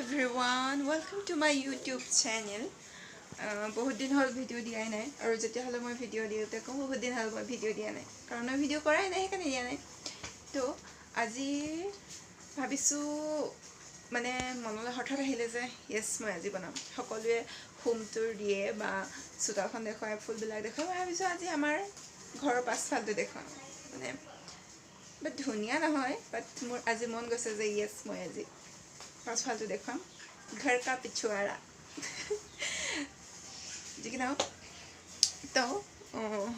everyone, welcome to my YouTube channel. বহুত দিন হল video দিয়াই নাই আৰু যেতিয়া হলে মই ভিডিও দিওতে কম বহুত দিন হল মই ভিডিও দিয়া নাই কাৰণ মই ভিডিও কৰাই নাই সেইকাৰণে দিয়া নাই তো আজি ভাবিছো মানে মনলৈ হঠাৎ আহিলে যে yes মই আজি বনাম সকলোৱে হোম টুৰ দিয়ে বা চোতালখন দেখুৱাই ফুলবিলাক দেখুৱাই ভাবিছো আজি আমাৰ ঘৰৰ পাছফালটো দেখুৱাম মানে বাট ধুনীয়া নহয় বাট মোৰ আজি মন গৈছে যে yes মই আজি पासफालतू देखा घर का पिछवाड़ा जी कि ना तो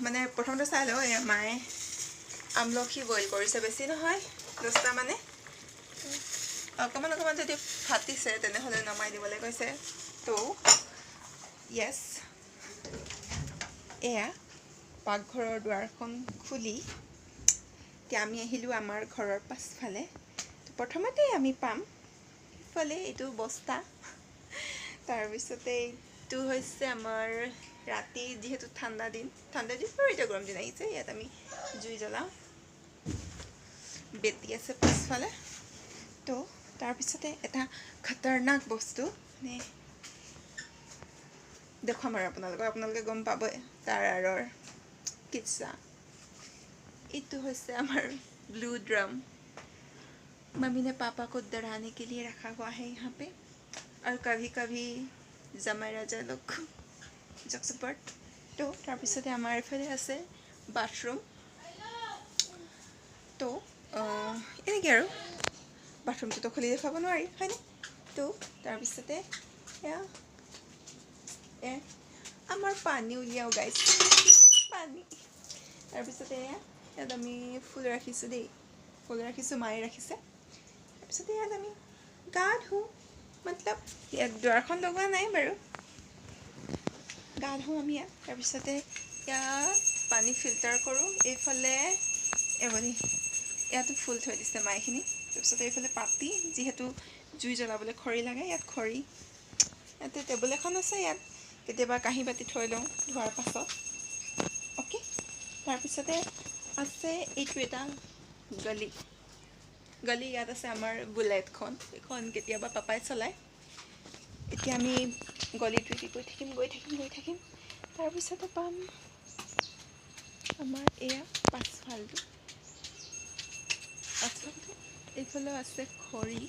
मैंने प्रथम तो चाह लो माए আমলখি বইল কৰিছে বেছি নহয় 10টা মানে অকমান অকমান যদি ফাটিছে তেনেহলে নমাই দিবলৈ কৈছে তো yes এয়া পাকঘৰৰ দুৱাৰখন খুলি তে আমি আহিলো আমাৰ ঘৰৰ পাছফালে তো প্ৰথমতে আমি পাম ফলে এটো বস্তা তাৰ পিছতে এটো হৈছে আমাৰ ৰাতি যেহেতু ঠাণ্ডা দিন আৰু এটা গৰম দিন আহিছে ইয়াত আমি জুই জ্বলাও বেতি আছে পাছফালে তো তাৰ পিছতে এটা খতৰনাক বস্তু নে দেখুৱাম আৰু আপোনালোকে গম পাব তাৰ আৰৰ কিচ্ছা এটো হৈছে আমাৰ ব্লু ড্ৰাম मम्मी ने पापा को डराने के लिए रखा हुआ है यहाँ पे और कभी कभी जमाई राजा लोग जक्सपर्ट तो तार पिछते आमार इफाले आछे बाथरूम तो एनेके आरो बाथरूम तो खुली देखाब नोवारि हयने तो तार पिछते या ए आमार पानी उलियाओ गाइस पानी तार पिछते यात आमी फुल राखिছো देই फुल राखिছো माये राखिছে তাৰপিছতে ইয়াত আমি গা ধুওঁ मतलब ইয়াত দুৱাৰখন লগোৱা নাই বাৰু গা ধুওঁ আমি ইয়াত তাৰপিছতে ইয়াত পানী ফিল্টাৰ কৰোঁ এইফালে এবনি ইয়াতো ফুল থৈ দিছে মাইখিনি তাৰপিছতে এইফালে পাতি যিহেতু জুই জ্বলাবলৈ খৰি লাগে ইয়াত খৰি ইয়াতে টেবুল এখন আছে ইয়াত কেতিয়াবা কাঁহী বাতি থৈ লওঁ ধোৱাৰ পাছত অ'কে তাৰপিছতে আছে এইটো এটা गली याद আছে আমাৰ বুলেটখন এখন কেতিয়াবা পাপাই চলায় এতিয়া আমি গলিটোতে গৈ থাকিম তাৰ পিছতে পাম আমাৰ এয়া পাছফালটো এইফালে আছে খৰি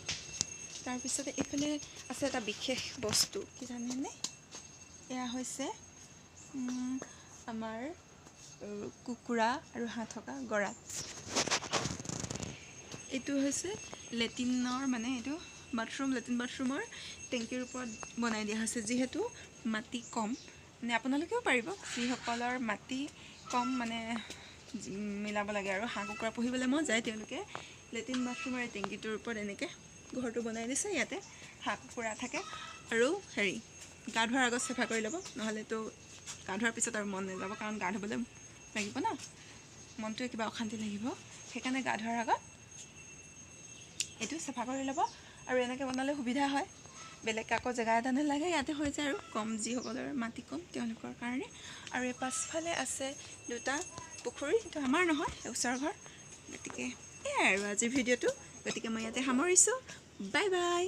তাৰ পিছতে এইফালে আছে এটা বিশেষ বস্তু কি জানেনে এয়া হৈছে আমাৰ কুকুৰা আৰু হাঁহ থকা গৰাত এটো হৈছে লেটিনৰ মানে এটো বাথৰুম লেটিন বাথৰুমৰ টেংকিৰ ওপৰত বনাই দিয়া হৈছে যেহেতু মাটি কম মানে আপোনালোকেও পাৰিব যিসকলৰ মাটি কম মানে মিলাব লাগে আৰু হাঁহ কুকুৰা পুহিবলৈ মন যায় তেওঁলোকে লেটিন বাথৰুমৰ টেংকিটোৰ ওপৰত এনেকৈ ঘৰটো বনাই দিছে ইয়াতে হাঁহ কুকুৰা থাকে আৰু হেৰি গা ধোৱাৰ আগত চাফা কৰি ল'ব নহ'লেতো গা ধোৱাৰ পিছত আৰু মন নাযাব কাৰণ গা ধুবলৈ লাগিব না মনটোৱে কিবা অশান্তি লাগিব সেইকাৰণে গা ধোৱাৰ আগত এটো চাফা কৰি ল'ব আৰু এনেকৈ বনালে সুবিধা হয় বেলেগ কাকো জেগা এটা নালাগে ইয়াতে হৈ যায় আৰু কম যিসকলৰ মাটি কম তেওঁলোকৰ কাৰণে আৰু এই পাছফালে আছে দুটা পুখুৰী তো আমাৰ নহয় ওচৰৰ ঘৰ গতিকে এয়াই আৰু আজিৰ ভিডিঅ'টো গতিকে মই ইয়াতে সামৰিছোঁ বাই বাই